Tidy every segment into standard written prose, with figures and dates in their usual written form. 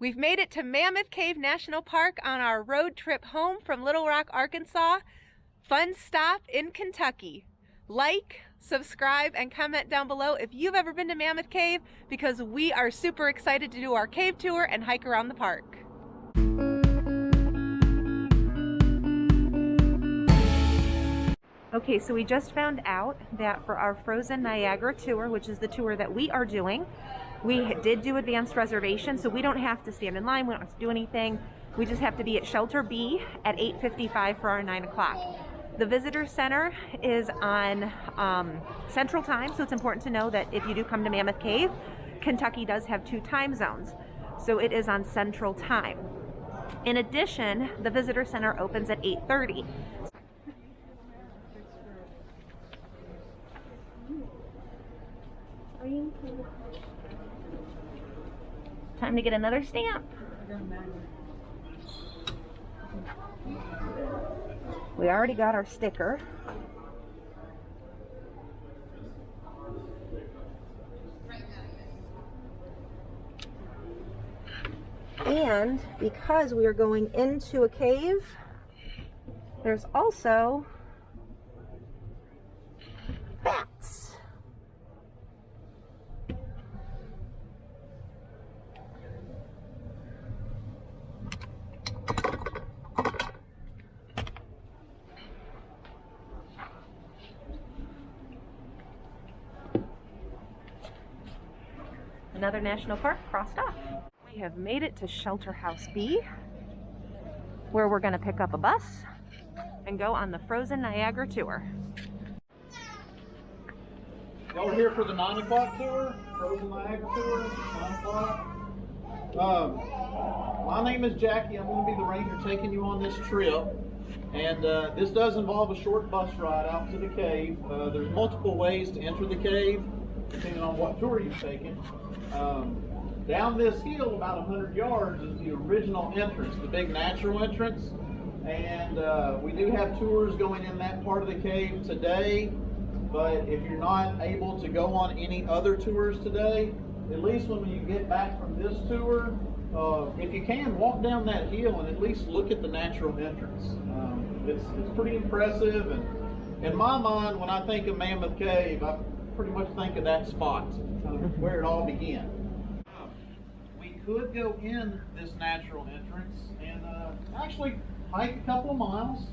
We've made it to Mammoth Cave National Park on our road trip home from Little Rock, Arkansas. Fun stop in Kentucky. Like, subscribe, and comment down below if you've ever been to Mammoth Cave, because we are super excited to do our cave tour and hike around the park. Okay, so we just found out that for our Frozen Niagara Tour, which is the tour that we are doing, we did do advanced reservation, so we don't have to stand in line, we don't have to do anything. We just have to be at Shelter B at 8:55 for our 9 o'clock. The visitor center is on Central Time, so it's important to know that if you do come to Mammoth Cave, Kentucky does have 2 time zones, so it is on Central Time. In addition, the visitor center opens at 8:30. Time to get another stamp. We already got our sticker. And because we are going into a cave, there's also bats. Another national park crossed off. We have made it to Shelter House B, where we're going to pick up a bus and go on the Frozen Niagara Tour. Y'all are here for the 9 o'clock tour, Frozen Niagara Tour, 9 o'clock. My name is Jackie. I'm going to be the ranger taking you on this trip. And this does involve a short bus ride out to the cave. There's multiple ways to enter the cave, depending on what tour you've taken. Down this hill, about 100 yards, is the original entrance, the big natural entrance. And we do have tours going in that part of the cave today. But if you're not able to go on any other tours today, at least when you get back from this tour, if you can, walk down that hill and at least look at the natural entrance. It's pretty impressive, and in my mind, when I think of Mammoth Cave, I pretty much think of that spot, where it all began. We could go in this natural entrance and actually hike a couple of miles,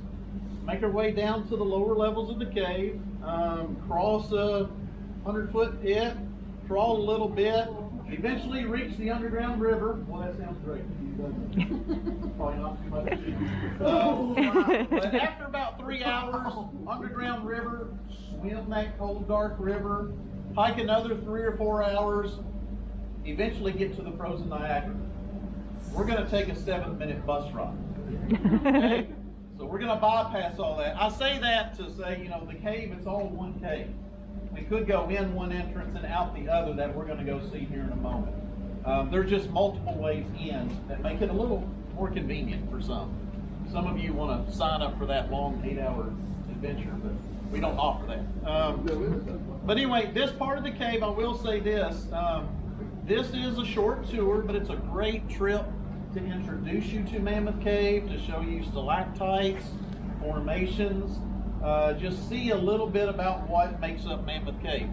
make our way down to the lower levels of the cave, cross a 100-foot pit, crawl a little bit, eventually reach the underground river. Well, that sounds great to you, doesn't it? Probably not too much. But after about 3 hours, underground river, swim that cold, dark river, hike another 3 or 4 hours, eventually get to the Frozen Niagara. We're going to take a 7-minute bus ride. Okay? So we're going to bypass all that. I say that to say, you know, the cave, it's all one cave. We could go in one entrance and out the other that we're going to go see here in a moment. There's just multiple ways in that make it a little more convenient for some. Some of you want to sign up for that long 8-hour adventure, but we don't offer that. But anyway, this part of the cave, I will say this. This is a short tour, but it's a great trip to introduce you to Mammoth Cave, to show you stalactites, formations, just see a little bit about what makes up Mammoth Cave.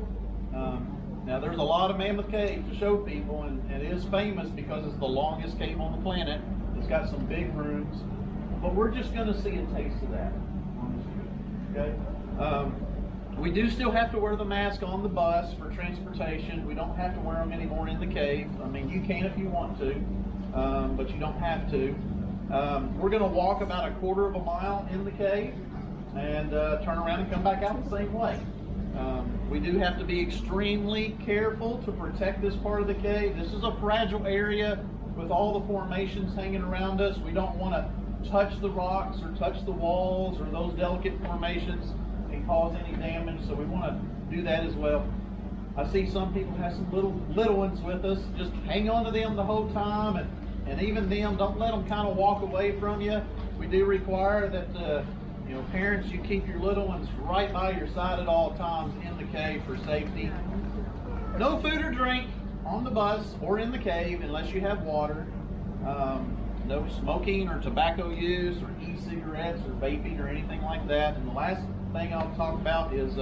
Now there's a lot of Mammoth Cave to show people, and it is famous because it's the longest cave on the planet. It's got some big rooms, but we're just going to see a taste of that on this trip. Okay? We do still have to wear the mask on the bus for transportation. We don't have to wear them anymore in the cave. I mean, you can if you want to, but you don't have to. We're going to walk about a 1/4 mile in the cave and turn around and come back out the same way. We do have to be extremely careful to protect this part of the cave. This is a fragile area with all the formations hanging around us. We don't want to touch the rocks or touch the walls or those delicate formations and cause any damage, so we want to do that as well. I see some people have some little ones with us. Just hang on to them the whole time, and even them, don't let them kind of walk away from you. We do require that you know, parents, you keep your little ones right by your side at all times in the cave for safety. No food or drink on the bus or in the cave unless you have water. No smoking or tobacco use or e-cigarettes or vaping or anything like that. And the last thing I'll talk about is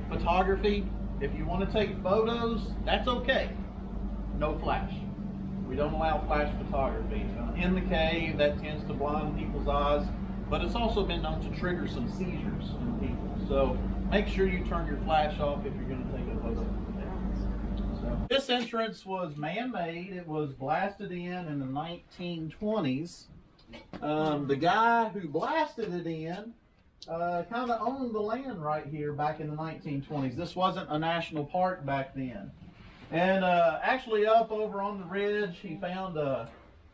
photography. If you want to take photos, that's okay. No flash. We don't allow flash photography. In the cave, that tends to blind people's eyes, but it's also been known to trigger some seizures in people. So make sure you turn your flash off if you're going to take a photo. So this entrance was man-made. It was blasted in the 1920s. The guy who blasted it in kind of owned the land right here back in the 1920s. This wasn't a national park back then. And actually up over on the ridge, he found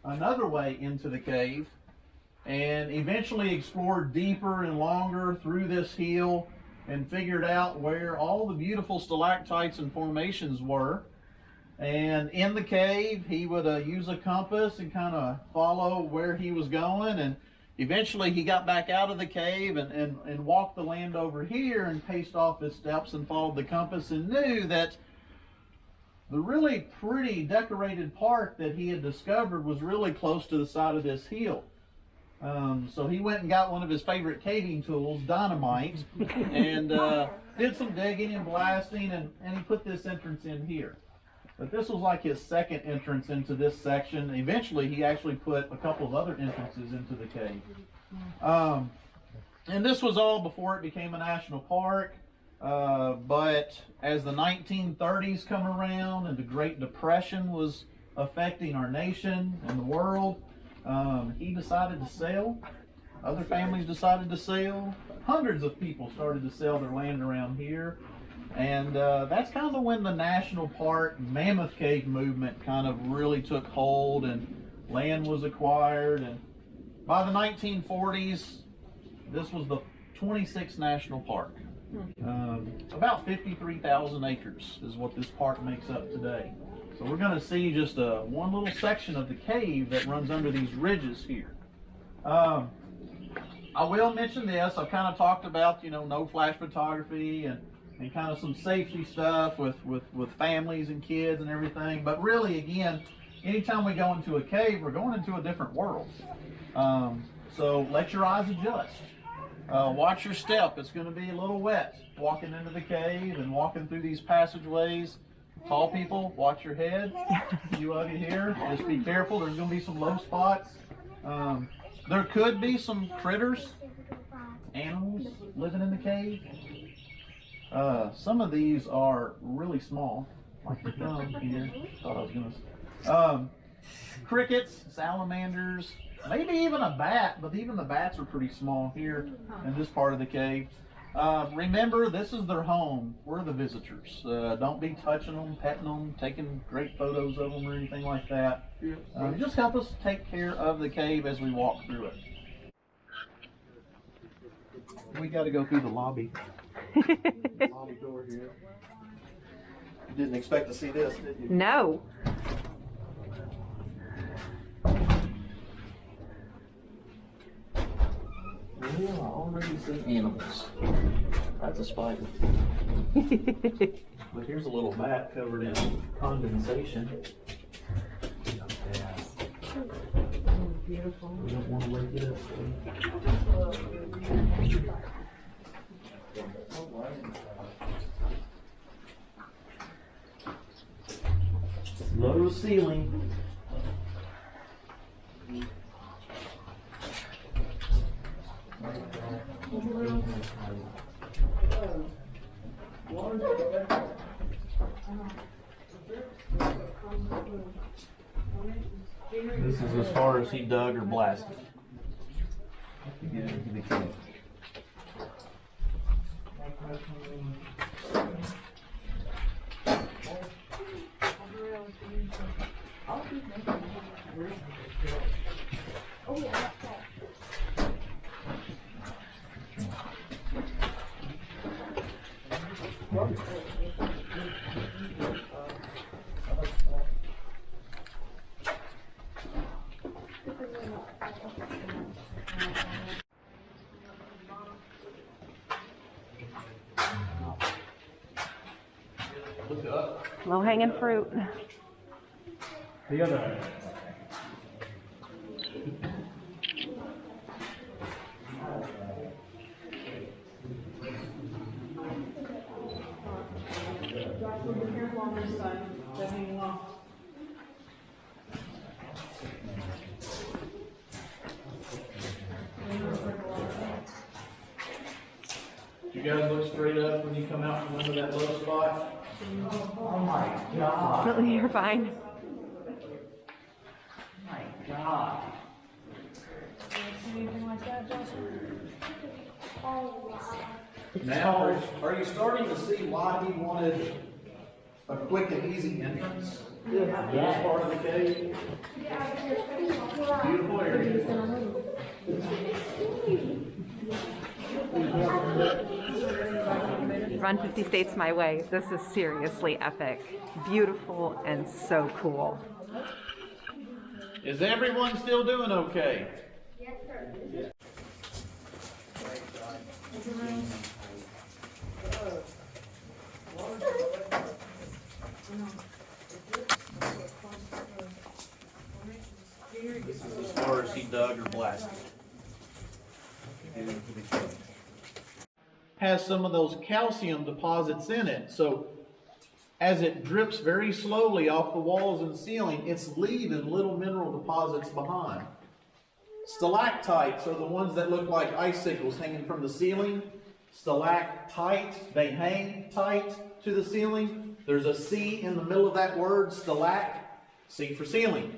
another way into the cave and eventually explored deeper and longer through this hill and figured out where all the beautiful stalactites and formations were. And in the cave, he would use a compass and kind of follow where he was going. And eventually he got back out of the cave and walked the land over here and paced off his steps and followed the compass and knew that the really pretty decorated park that he had discovered was really close to the side of this hill. So he went and got one of his favorite caving tools, dynamite, and did some digging and blasting, and he put this entrance in here. But this was like his second entrance into this section. Eventually, he actually put a couple of other entrances into the cave. And this was all before it became a national park. But as the 1930s come around and the Great Depression was affecting our nation and the world, he decided to sell. Other families decided to sell. Hundreds of people started to sell their land around here. And that's kind of when the national park Mammoth Cave movement kind of really took hold and land was acquired. And by the 1940s, this was the 26th national park. About 53,000 acres is what this park makes up today. So we're going to see just one little section of the cave that runs under these ridges here. I will mention this. I've kind of talked about, no flash photography and kind of some safety stuff with families and kids and everything. But really, again, anytime we go into a cave, we're going into a different world. So let your eyes adjust. Watch your step. It's going to be a little wet walking into the cave and walking through these passageways. Tall people, watch your head. You of you here, just be careful. There's going to be some low spots. There could be some critters, animals living in the cave. Some of these are really small, like the thumb here. Thought I was going to. Crickets, salamanders, maybe even a bat, but even the bats are pretty small here in this part of the cave. Remember, this is their home. We're the visitors. Don't be touching them, petting them, taking great photos of them or anything like that. Just help us take care of the cave as we walk through it. We got to go through the lobby. Lobby door here. You didn't expect to see this, did you? No. Yeah, I already see animals. That's a spider. But here's a little bat covered in condensation. Beautiful. We don't want to wake it up. Low ceiling. This is as far as he dug or blasted to get into the cave. Low hanging fruit. The other on this side. They're hanging off. You guys look straight up when you come out from under that low spot. Oh my God. No, you're fine. Oh my God. Anything like that, Justin? Now, are you starting to see why he wanted a quick and easy entrance to this part of the cave? Beautiful area. Run 50 states my way. This is seriously epic. Beautiful and so cool. Is everyone still doing okay? Yes, sir. This is as far as he dug or blasted. Has some of those calcium deposits in it, so as it drips very slowly off the walls and ceiling, it's leaving little mineral deposits behind. Stalactites are the ones that look like icicles hanging from the ceiling. Stalactite, they hang tight to the ceiling. There's a C in the middle of that word, stalac, C for ceiling.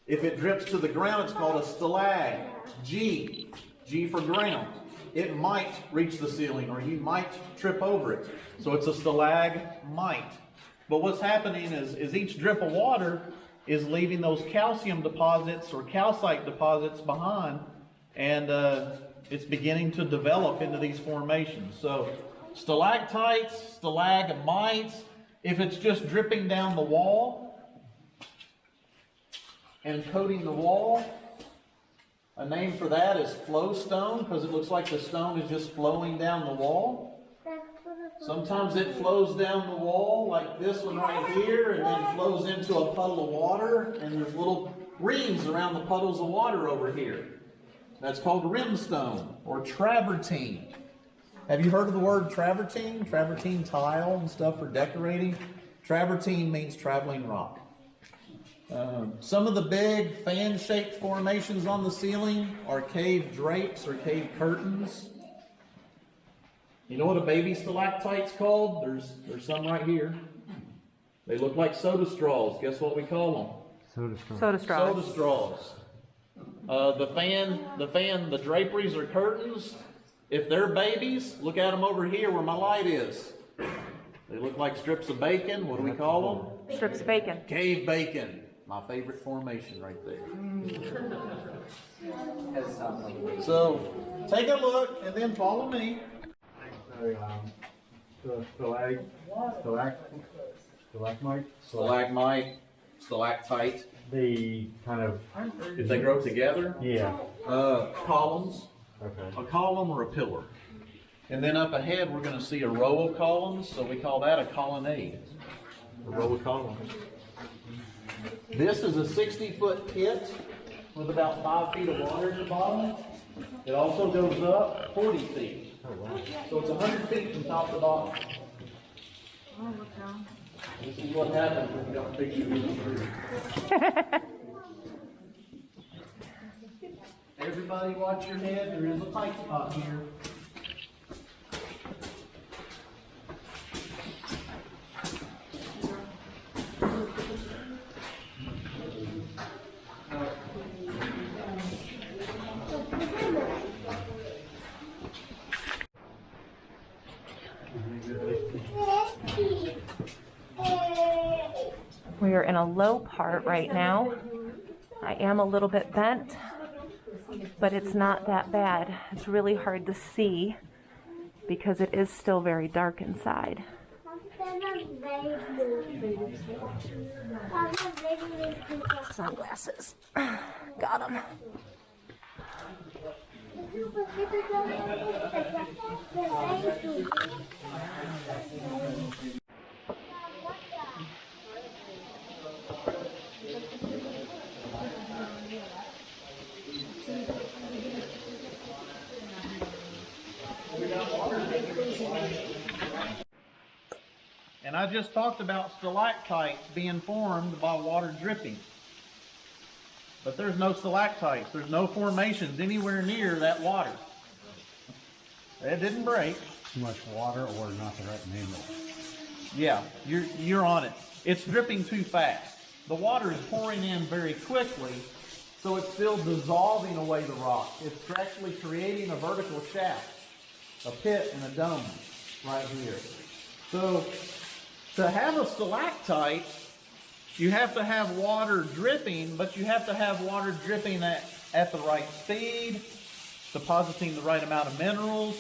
If it drips to the ground, it's called a stalag. G for ground. It might reach the ceiling, or you might trip over it. So it's a stalagmite. But what's happening is each drip of water is leaving those calcium deposits or calcite deposits behind, and it's beginning to develop into these formations. So stalactites, stalagmites, if it's just dripping down the wall and coating the wall, a name for that is flow stone, because it looks like the stone is just flowing down the wall. Sometimes it flows down the wall like this one right here, and then flows into a puddle of water, and there's little rings around the puddles of water over here. That's called rimstone or travertine. Have you heard of the word travertine? Travertine tile and stuff for decorating. Travertine means traveling rock. Some of the big fan-shaped formations on the ceiling are cave drapes or cave curtains. You know what a baby stalactite's called? There's some right here. They look like soda straws. Guess what we call them? Soda straws. Soda straws. The draperies or curtains, if they're babies, look at them over here where my light is. They look like strips of bacon. What do we call them? Strips of bacon. Cave bacon. My favorite formation right there. So take a look and then follow me. Stalagmite, stalactite. They kind of, If they grow together, yeah. columns, Okay. a column or a pillar. And then up ahead, we're going to see a row of columns, so we call that a colonnade. A row of columns. This is a 60-foot pit with about 5 feet of water at the bottom. It also goes up 40 feet. Oh, wow. So it's 100 feet from top to bottom. This is what happens when you don't fix your roof. Everybody watch your head. There is a tight spot here. We are in a low part right now. I am a little bit bent, but it's not that bad. It's really hard to see because it is still very dark inside. Sunglasses. Got them. And I just talked about stalactites being formed by water dripping. But there's no stalactites. There's no formations anywhere near that water. It didn't break. Too much water or not the right mineral. Yeah, you're on it. It's dripping too fast. The water is pouring in very quickly, so it's still dissolving away the rock. It's actually creating a vertical shaft, a pit and a dome right here. So to have a stalactite, you have to have water dripping, but you have to have water dripping at the right speed, depositing the right amount of minerals,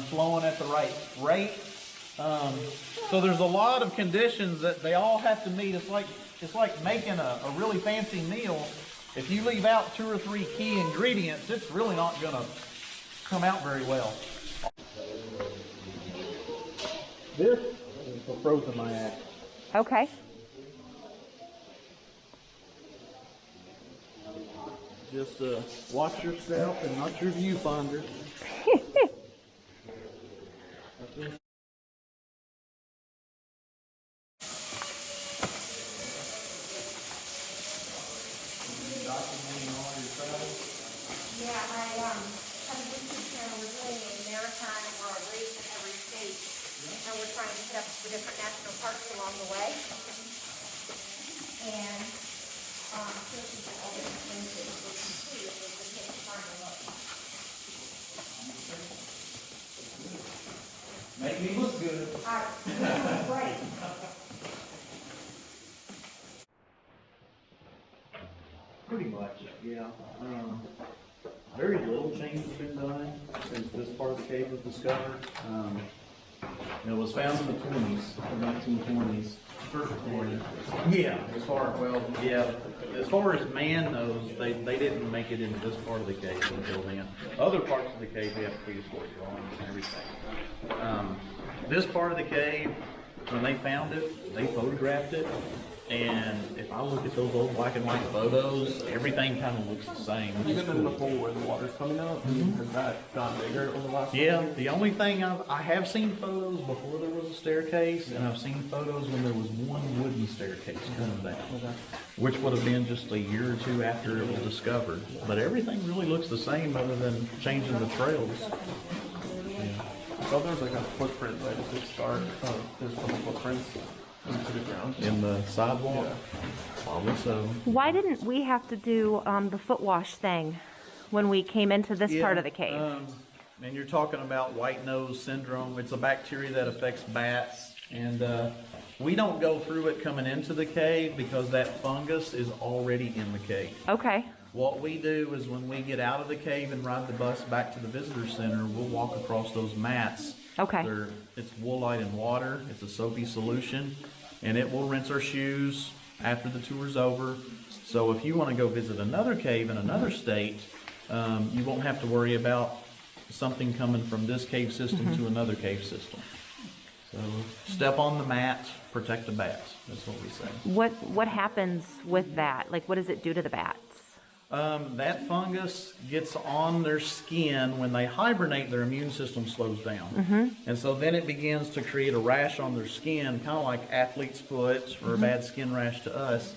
flowing at the right rate. So there's a lot of conditions that they all have to meet. It's like making a really fancy meal. If you leave out 2 or 3 key ingredients, it's really not going to come out very well. This is the Frozen Niagara. Okay. Just watch your step and not your viewfinder. Yeah, I have a YouTube channel. We're doing a marathon or a race in every state, and we're trying to hit up the different national parks along the way. And so people all different things that we can see if we can take time to look. Make me look good. Right. Pretty much, yeah. Very little change has been done since this part of the cave was discovered. It was found in the 20s, the 1920s. Yeah, as far as man knows, they didn't make it into this part of the cave until then. Other parts of the cave they have prehistoric drawings and everything. This part of the cave, when they found it, they photographed it. And if I look at those old black and white photos, everything kind of looks the same. Even in the hole where the water's coming out, has that gotten bigger over the last Yeah, couple years? the only thing I have seen photos before there was a staircase, and I've seen photos when there was one wooden staircase coming down, which would have been just a year or 2 after it was discovered. But everything really looks the same other than changing the trails. So there's like a footprint, right? A big start. There's a couple footprints into the ground. In the sidewalk? Yeah. Probably so. Why didn't we have to do the foot wash thing when we came into this part of the cave? And you're talking about white nose syndrome. It's a bacteria that affects bats. And we don't go through it coming into the cave because that fungus is already in the cave. Okay. What we do is when we get out of the cave and ride the bus back to the visitor center, we'll walk across those mats. Okay. It's woolite and water. It's a soapy solution. And it will rinse our shoes after the tour's over. So if you want to go visit another cave in another state, you won't have to worry about something coming from this cave system to another cave system. So step on the mat, protect the bats. That's what we say. What happens with that? Like, what does it do to the bats? That fungus gets on their skin. When they hibernate, their immune system slows down. And so then it begins to create a rash on their skin, kind of like athlete's foot or a bad skin rash to us.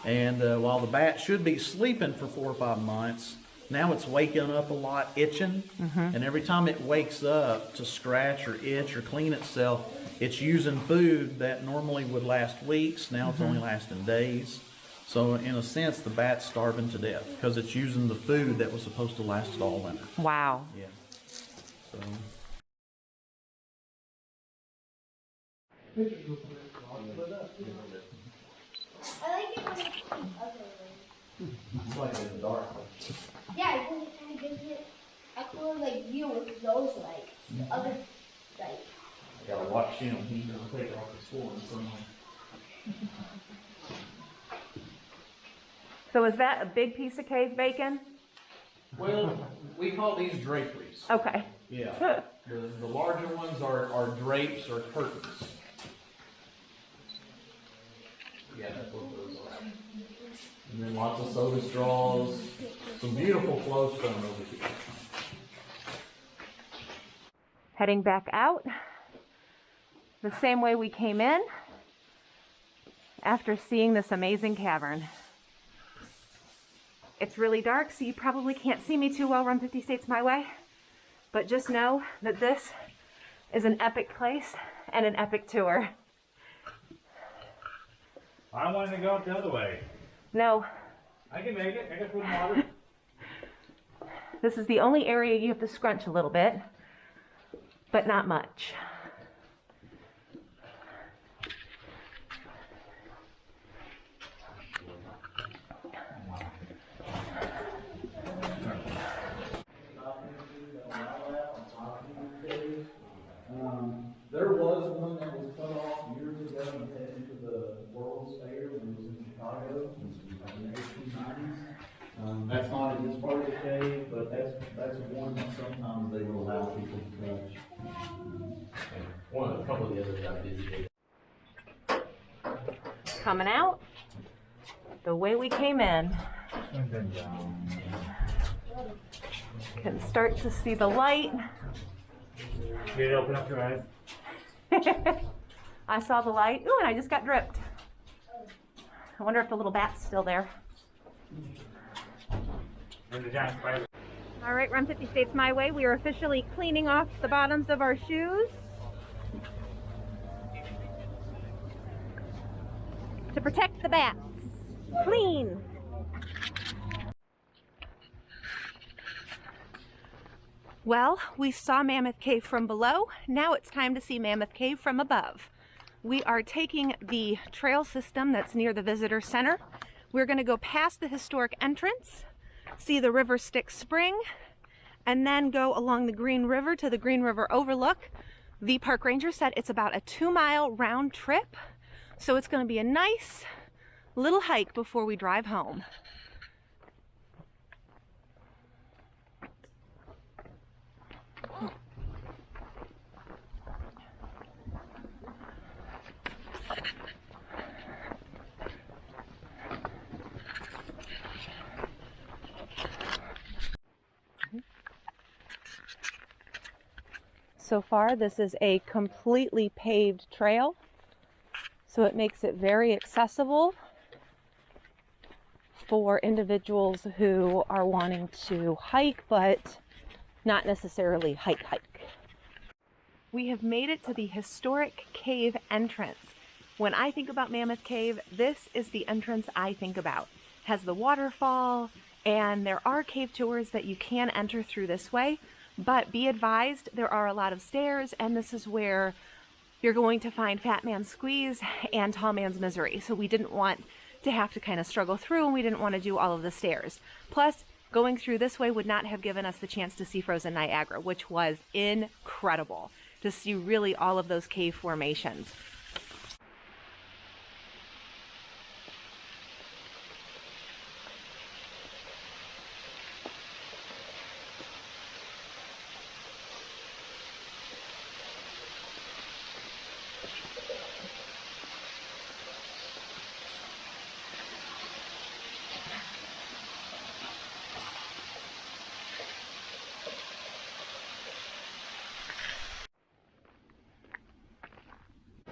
And while the bat should be sleeping for 4 or 5 months, now it's waking up a lot, itching. And every time it wakes up to scratch or itch or clean itself, it's using food that normally would last weeks. Now it's only lasting days. So in a sense, the bat's starving to death because it's using the food that was supposed to last it all winter. Wow. Yeah. So. I like it when it's the other way. It's like in the dark. Yeah, because it kind of gives it a cool like view with those lights. The other lights. I gotta watch him. He doesn't take off his sword. So is that a big piece of cave bacon? Well, we call these draperies. Okay. Yeah. The larger ones are drapes or curtains. Yeah, that's what those are. And then lots of soda straws. Some beautiful flowstone over here. Heading back out. the same way we came in after seeing this amazing cavern. It's really dark, so you probably can't see me too well, Run 50 States My Way, but just know that this is an epic place and an epic tour. I wanted to go up the other way. No. I can make it. I got food and water. This is the only area you have to scrunch a little bit, but not much. There was one that was cut off years ago and headed into the World's Fair when it was in Chicago in the 1890s. That's not in this part of the cave, but that's one that sometimes they will allow people to touch. One of a couple of the others I visited. Coming out the way we came in. Can start to see the light. Did it open up your eyes? I saw the light. Ooh, and I just got dripped. I wonder if the little bat's still there. And the giant spider. All right, Run 50 States My Way. We are officially cleaning off the bottoms of our shoes to protect the bats. Clean. Well, we saw Mammoth Cave from below. Now it's time to see Mammoth Cave from above. We are taking the trail system that's near the visitor center. We're going to go past the historic entrance, see the river Styx spring, and then go along the Green River to the Green River overlook. The park ranger said it's about a 2-mile round trip, so it's going to be a nice little hike before we drive home. So far, this is a completely paved trail, so it makes it very accessible for individuals who are wanting to hike, but not necessarily hike. We have made it to the historic cave entrance. When I think about Mammoth Cave, this is the entrance I think about. It has the waterfall, and there are cave tours that you can enter through this way. But be advised, there are a lot of stairs, and this is where you're going to find Fat Man's Squeeze and Tall Man's Misery. So we didn't want to have to kind of struggle through, and we didn't want to do all of the stairs. Plus, going through this way would not have given us the chance to see Frozen Niagara, which was incredible to see really all of those cave formations.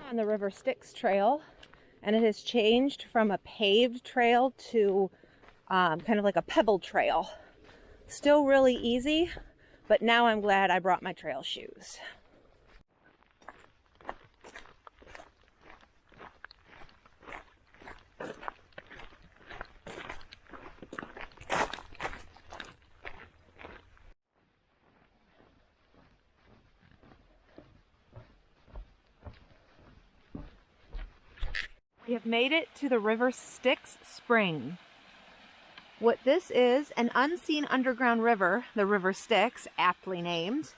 On the River Styx trail, and it has changed from a paved trail to kind of like a pebble trail. Still really easy, but now I'm glad I brought my trail shoes. We have made it to the River Styx Spring. What this is, an unseen underground river, the River Styx, aptly named,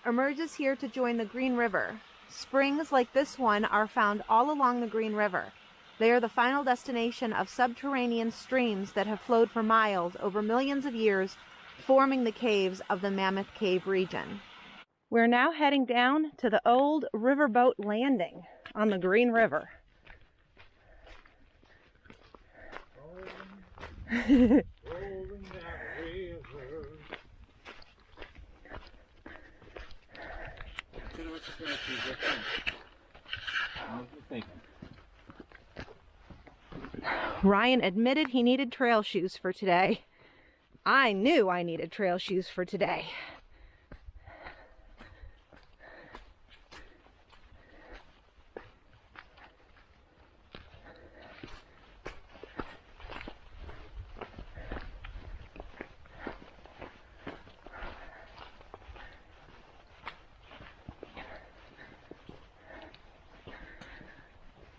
emerges here to join the Green River. Springs like this one are found all along the Green River. They are the final destination of subterranean streams that have flowed for miles over millions of years, forming the caves of the Mammoth Cave region. We're now heading down to the old riverboat landing on the Green River. Thank you. Ryan admitted he needed trail shoes for today. I knew I needed trail shoes for today.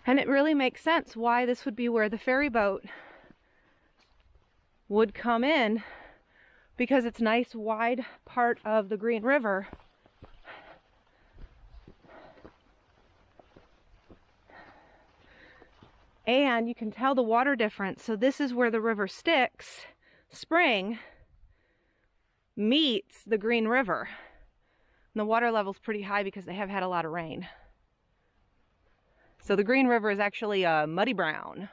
And it really makes sense why this would be where the ferry boat would come in, because it's a nice wide part of the Green River. And you can tell the water difference. So this is where the river Styx spring meets the Green River. And the water level's pretty high because they have had a lot of rain. So the Green River is actually a muddy brown.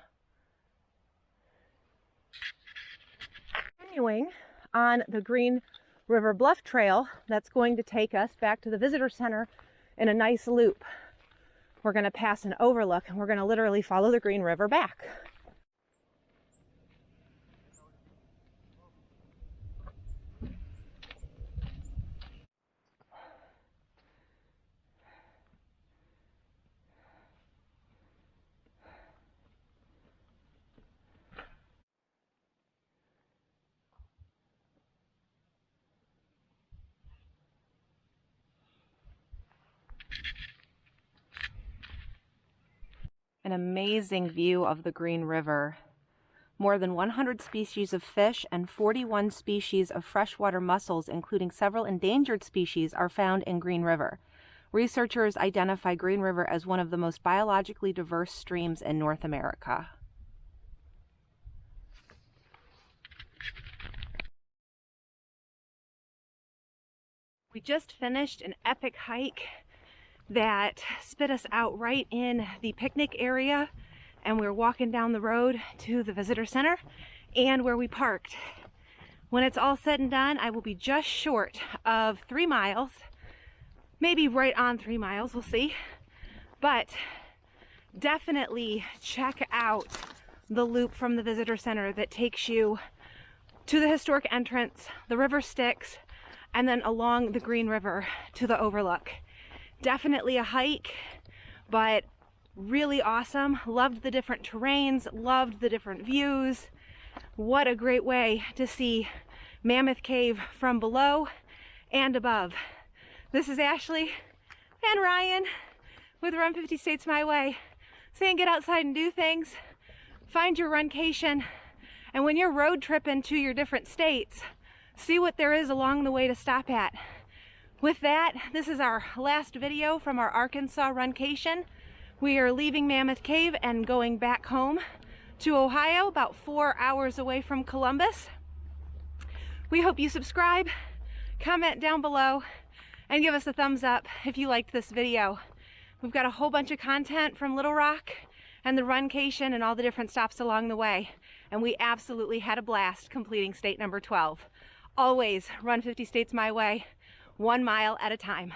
Continuing on the Green River Bluff Trail, that's going to take us back to the visitor center in a nice loop. We're going to pass an overlook and we're going to literally follow the Green River back. An amazing view of the Green River. More than 100 species of fish and 41 species of freshwater mussels, including several endangered species, are found in Green River. Researchers identify Green River as one of the most biologically diverse streams in North America. We just finished an epic hike that spit us out right in the picnic area, and we're walking down the road to the visitor center and where we parked. When it's all said and done, I will be just short of 3 miles, maybe right on 3 miles, we'll see. But definitely check out the loop from the visitor center that takes you to the historic entrance, the river Styx, and then along the Green River to the overlook. Definitely a hike, but really awesome. Loved the different terrains, loved the different views. What a great way to see Mammoth Cave from below and above. This is Ashley and Ryan with Run 50 States My Way, saying get outside and do things, find your runcation, and when you're road tripping to your different states, see what there is along the way to stop at. With that, this is our last video from our Arkansas runcation. We are leaving Mammoth Cave and going back home to Ohio, about 4 hours away from Columbus. We hope you subscribe, comment down below, and give us a thumbs up if you liked this video. We've got a whole bunch of content from Little Rock and the runcation and all the different stops along the way, and we absolutely had a blast completing state number 12. Always Run 50 States My Way, 1 mile at a time.